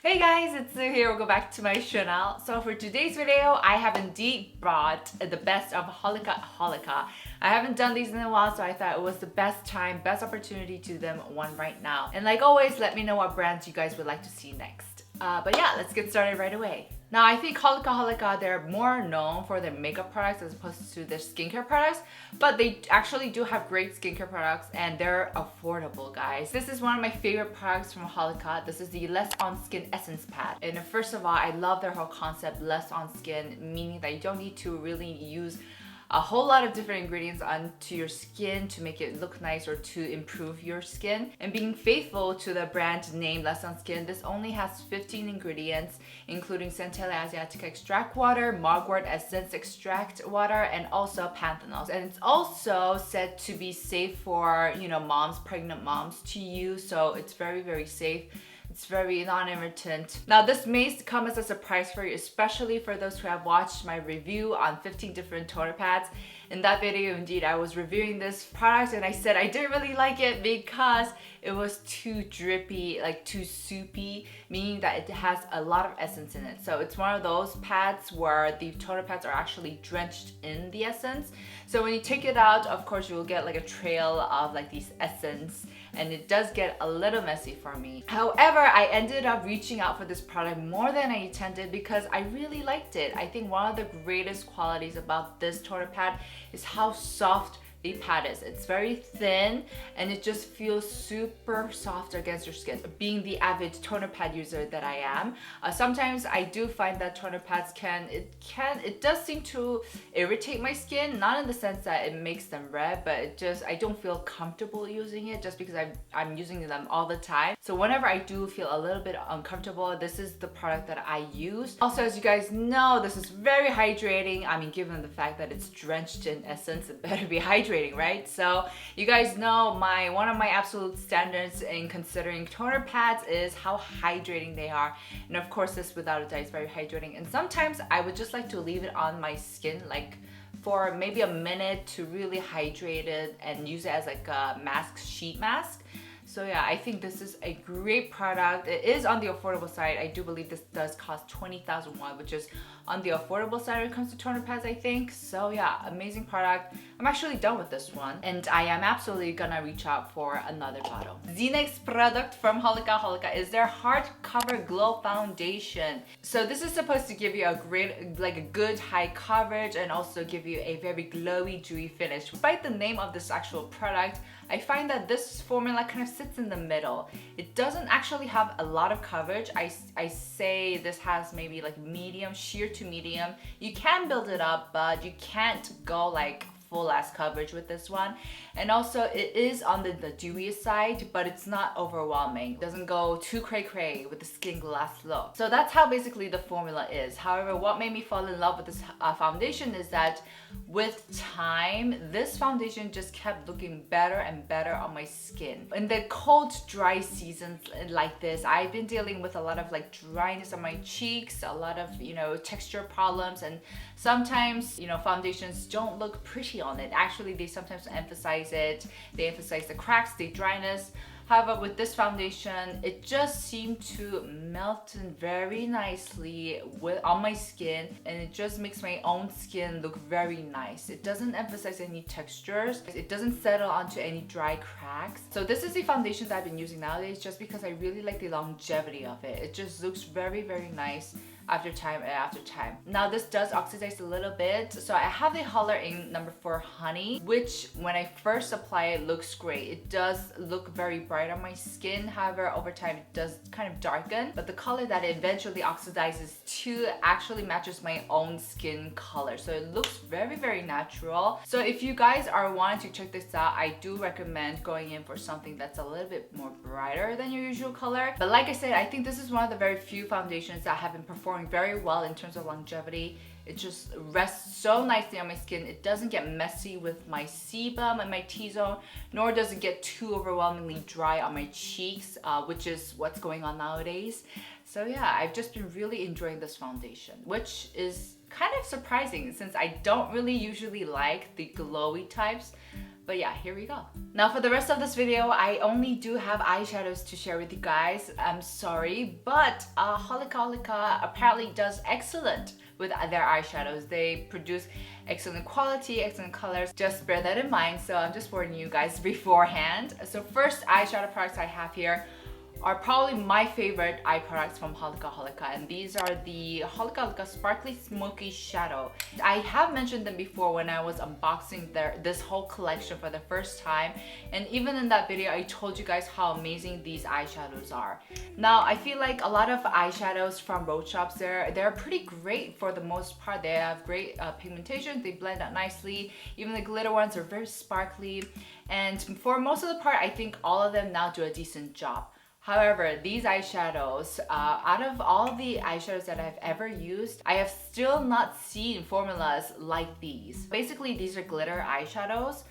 Hey guys, it's Sue here. Welcome back to my channel. So for today's video, I have indeed brought the best of Holika Holika. I haven't done these in a while, so I thought it was the best time, best opportunity to do them one right now. And like always, let me know what brands you guys would like to see next. But yeah, let's get started right away. Now, I think Holika Holika, they're more known for their makeup products as opposed to their skincare products, but they actually do have great skincare products and they're affordable, guys. This is one of my favorite products from Holika. This is the Less on Skin Essence Pad. And first of all, I love their whole concept, less on skin, meaning that you don't need to really use a whole lot of different ingredients onto your skin to make it look nice or to improve your skin. And being faithful to the brand name Less on Skin, this only has 15 ingredients, including Centella Asiatica extract water, Mugwort essence extract water, and also panthenols. And it's also said to be safe for, moms, pregnant moms to use, so it's very, very safe. It's very non-irritant. Now, this may come as a surprise for you, especially for those who have watched my review on 15 different toner pads. In that video, indeed, I was reviewing this product and I said I didn't really like it because it was too drippy, like too soupy, meaning that it has a lot of essence in it. So it's one of those pads where the toner pads are actually drenched in the essence. So when you take it out, of course, you will get like a trail of like these essence, and it does get a little messy for me. However, I ended up reaching out for this product more than I intended because I really liked it. I think one of the greatest qualities about this toner pad is how soft the pad is. It's very thin and it just feels super soft against your skin. Being the avid toner pad user that I am, sometimes I do find that toner pads it does seem to irritate my skin, not in the sense that it makes them red, but I don't feel comfortable using it just because I'm using them all the time. So whenever I do feel a little bit uncomfortable, this is the product that I use. Also, as you guys know, this is very hydrating. I mean, given the fact that it's drenched in essence, it better be hydrating, right? So you guys know one of my absolute standards in considering toner pads is how hydrating they are. And of course, this without a doubt is very hydrating. And sometimes I would just like to leave it on my skin like for maybe a minute to really hydrate it and use it as like a sheet mask. So yeah, I think this is a great product. It is on the affordable side. I do believe this does cost 20,000 won, which is on the affordable side when it comes to toner pads, I think. So yeah, amazing product. I'm actually done with this one, and I am absolutely gonna reach out for another bottle. The next product from Holika Holika is their Hardcover Glow Foundation. So this is supposed to give you a good high coverage and also give you a very glowy, dewy finish. Despite the name of this actual product, I find that this formula kind of sits in the middle. It doesn't actually have a lot of coverage. I say this has maybe like medium, sheer to medium. You can build it up, but you can't go like full ass coverage with this one. And also it is on the dewiest side, but it's not overwhelming. It doesn't go too cray with the skin glass look. So that's how basically the formula is. However, what made me fall in love with this foundation is that with time, this foundation just kept looking better and better on my skin. In the cold, dry seasons like this, I've been dealing with a lot of like dryness on my cheeks, a lot of, texture problems, and sometimes, foundations don't look pretty on it. Actually, they sometimes emphasize it. They emphasize the cracks, the dryness. However, with this foundation, it just seemed to melt in very nicely on my skin, and it just makes my own skin look very nice. It doesn't emphasize any textures. It doesn't settle onto any dry cracks. So this is the foundation that I've been using nowadays just because I really like the longevity of it. It just looks very, very nice after time and after time. Now this does oxidize a little bit, so I have the color in number 4 Honey, which when I first apply it looks great. It does look very bright on my skin. However, over time it does kind of darken, but the color that it eventually oxidizes to actually matches my own skin color, so it looks very, very natural. So if you guys are wanting to check this out, I do recommend going in for something that's a little bit more brighter than your usual color. But like I said, I think this is one of the very few foundations that have been performing very well in terms of longevity. It just rests so nicely on my skin. It doesn't get messy with my sebum and my T-zone, nor does it get too overwhelmingly dry on my cheeks, which is what's going on nowadays. So yeah, I've just been really enjoying this foundation, which is kind of surprising since I don't really usually like the glowy types. But yeah, here we go. Now for the rest of this video, I only do have eyeshadows to share with you guys. I'm sorry, but Holika Holika apparently does excellent with their eyeshadows. They produce excellent quality, excellent colors. Just bear that in mind. So I'm just warning you guys beforehand. So first eyeshadow products I have here are probably my favorite eye products from Holika Holika, and these are the Holika Holika Sparkly Smoky Shadow. I have mentioned them before when I was unboxing this whole collection for the first time, and even in that video I told you guys how amazing these eyeshadows are. Now I feel like a lot of eyeshadows from road shops, they're pretty great for the most part. They have great pigmentation, they blend out nicely. Even the glitter ones are very sparkly, and for most of the part I think all of them now do a decent job. However, these eyeshadows, out of all the eyeshadows that I've ever used, I have still not seen formulas like these. Basically, these are glitter eyeshadows.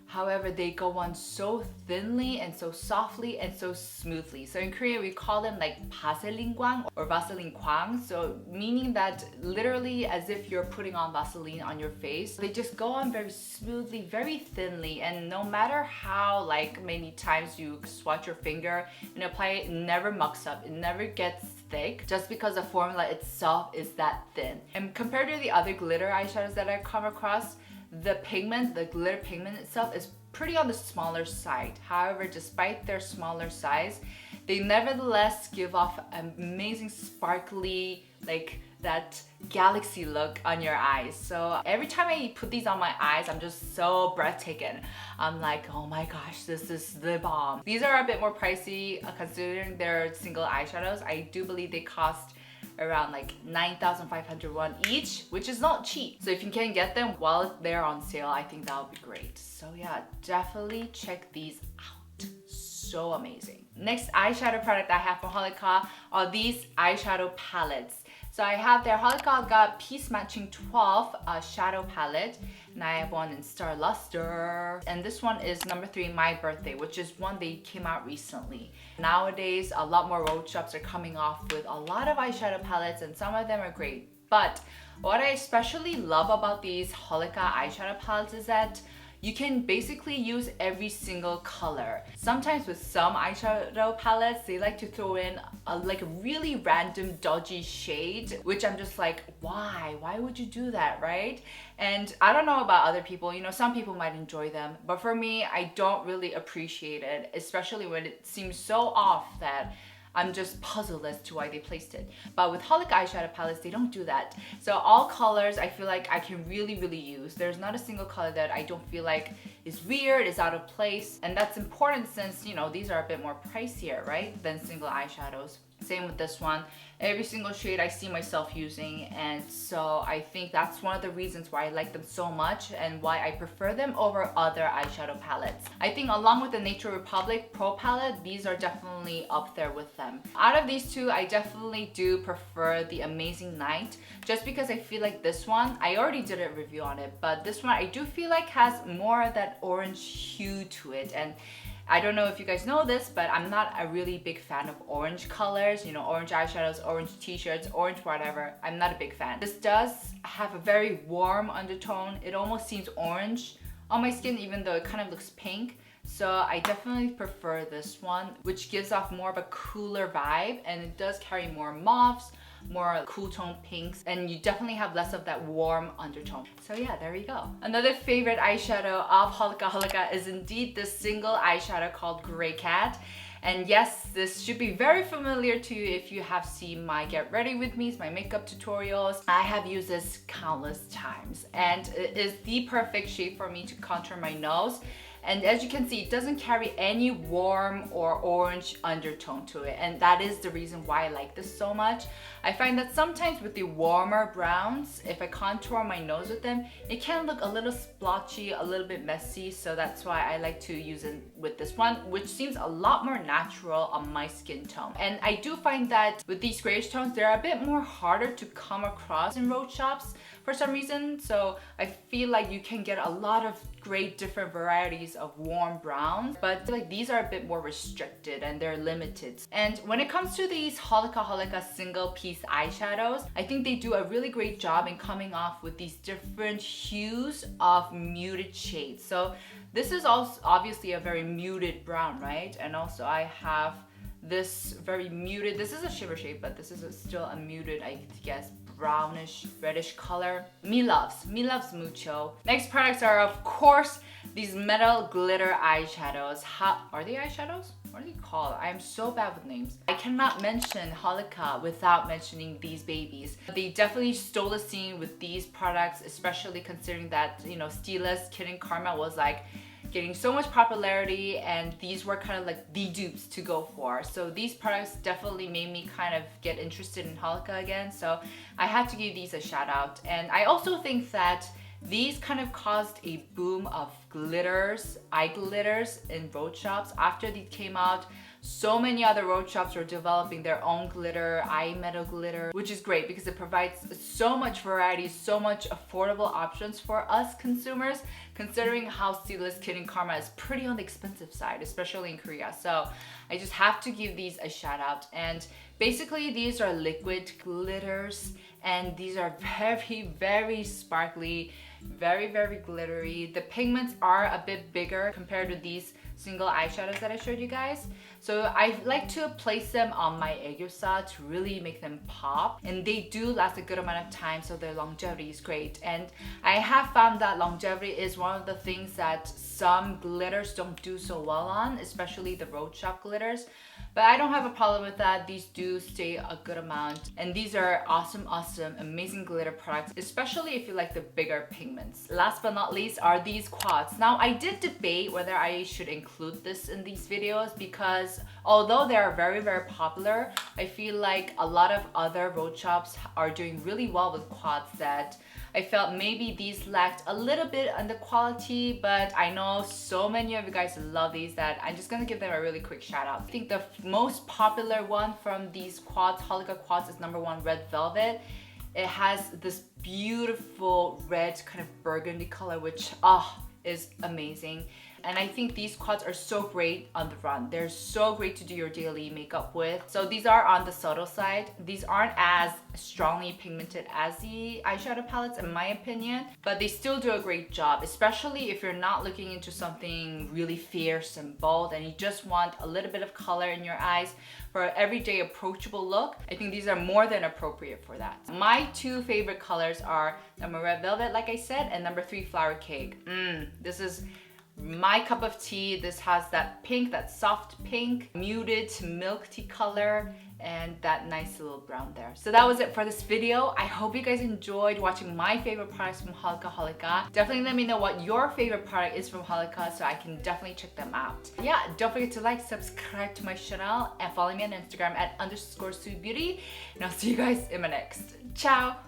However, they go on so thinly and so softly and so smoothly. So in Korea, we call them like 바셀린광 or Vaseline kwang. So meaning that literally as if you're putting on Vaseline on your face. They just go on very smoothly, very thinly. And no matter how like many times you swatch your finger and apply it, it never mucks up. It never gets thick just because the formula itself is that thin. And compared to the other glitter eyeshadows that I've come across, the pigment, the glitter pigment itself is pretty on the smaller side. However, despite their smaller size, they nevertheless give off an amazing sparkly, like that galaxy look on your eyes. So every time I put these on my eyes, I'm just so breathtaking. I'm like, oh my gosh, this is the bomb. These are a bit more pricey considering they're single eyeshadows. I do believe they cost around like 9,500 won each, which is not cheap. So if you can get them while they're on sale, I think that would be great. So yeah, definitely check these out. So amazing. Next eyeshadow product I have from Holika are these eyeshadow palettes. So I have their Holika Holika Pi스매칭 12 shadow palette, and I have one in Star Luster. And this one is number 3, My Birthday, which is one they came out recently. Nowadays, a lot more road shops are coming off with a lot of eyeshadow palettes, and some of them are great. But what I especially love about these Holika eyeshadow palettes is that you can basically use every single color. Sometimes with some eyeshadow palettes, they like to throw in a really random dodgy shade, which I'm just like, why? Why would you do that, right? And I don't know about other people, you know, some people might enjoy them, but for me, I don't really appreciate it, especially when it seems so off that I'm just puzzled as to why they placed it. But with Holika eyeshadow palettes, they don't do that. So all colors I feel like I can really use. There's not a single color that I don't feel like is weird, is out of place. And that's important since, you know, these are a bit more pricier, right, than single eyeshadows. Same with this one. Every single shade I see myself using, and so I think that's one of the reasons why I like them so much and why I prefer them over other eyeshadow palettes. I think along with the Nature Republic Pro palette, these are definitely up there with them. Out of these two, I definitely do prefer the Amazing Night, just because I feel like this one, I already did a review on it, but this one I do feel like has more of that orange hue to it. And I don't know if you guys know this, but I'm not a really big fan of orange colors, you know, orange eyeshadows, orange t-shirts, orange whatever. I'm not a big fan. This does have a very warm undertone. It almost seems orange on my skin, even though it kind of looks pink. So I definitely prefer this one, which gives off more of a cooler vibe, and it does carry more mauves, more cool tone pinks, and you definitely have less of that warm undertone. So yeah, there you go. Another favorite eyeshadow of Holika Holika is indeed this single eyeshadow called Gray-Cat. And yes, this should be very familiar to you if you have seen my Get Ready With Me's, my makeup tutorials. I have used this countless times, and it is the perfect shade for me to contour my nose. And as you can see, it doesn't carry any warm or orange undertone to it. And that is the reason why I like this so much. I find that sometimes with the warmer browns, if I contour my nose with them, it can look a little splotchy, a little bit messy. So that's why I like to use it with this one, which seems a lot more natural on my skin tone. And I do find that with these grayish tones, they're a bit more harder to come across in road shops for some reason. So I feel like you can get a lot of great different varieties choice of warm browns, but I feel like these are a bit more restricted and they're limited. And when it comes to these Holika Holika single piece eyeshadows, I think they do a really great job in coming off with these different hues of muted shades. So this is also obviously a very muted brown, right? And also I have this very muted, this is a shimmer shade, but this is still a muted, I guess, brownish, reddish color. Me loves mucho. Next products are, of course, these metal glitter eyeshadows. Are they eyeshadows? What are they called? I am so bad with names. I cannot mention Holika without mentioning these babies. They definitely stole the scene with these products, especially considering that, you know, Steelist Kitten Karma was like getting so much popularity, and these were kind of like the dupes to go for. So these products definitely made me kind of get interested in Holika again. So I had to give these a shout out. And I also think that these kind of caused a boom of glitters, eye glitters in road shops. After these came out, so many other road shops were developing their own glitter, eye metal glitter, which is great because it provides so much variety, so much affordable options for us consumers, considering how Steelist Kitten Karma is pretty on the expensive side, especially in Korea. So I just have to give these a shout out. And basically these are liquid glitters, and these are very, very sparkly, very, very glittery. The pigments are a bit bigger compared to these single eyeshadows that I showed you guys. So I like to place them on my aegyosa to really make them pop, and they do last a good amount of time, so their longevity is great. And I have found that longevity is one of the things that some glitters don't do so well on, especially the road shop glitters. But I don't have a problem with that. These do stay a good amount. And these are awesome, amazing glitter products, especially if you like the bigger pigments. Last but not least are these quads. Now, I did debate whether I should include this in these videos because although they are very, very popular, I feel like a lot of other road shops are doing really well with quads that I felt maybe these lacked a little bit on the quality, but I know so many of you guys love these that I'm just gonna give them a really quick shout out. I think the most popular one from these quads, Holika quads, is number 1, Red Velvet. It has this beautiful red kind of burgundy color, which is amazing. And I think these quads are so great on the run. They're so great to do your daily makeup with. So these are on the subtle side. These aren't as strongly pigmented as the eyeshadow palettes in my opinion, but they still do a great job, especially if you're not looking into something really fierce and bold and you just want a little bit of color in your eyes for an everyday approachable look. I think these are more than appropriate for that. My 2 favorite colors are number Red Velvet, like I said, and number 3, Flower Cake. This is my cup of tea. This has that pink, that soft pink, muted milk tea color, and that nice little brown there. So that was it for this video. I hope you guys enjoyed watching my favorite products from Holika Holika. Definitely let me know what your favorite product is from Holika so I can definitely check them out. Yeah, don't forget to like, subscribe to my channel, and follow me on Instagram at _sweetbeauty. And I'll see you guys in my next. Ciao!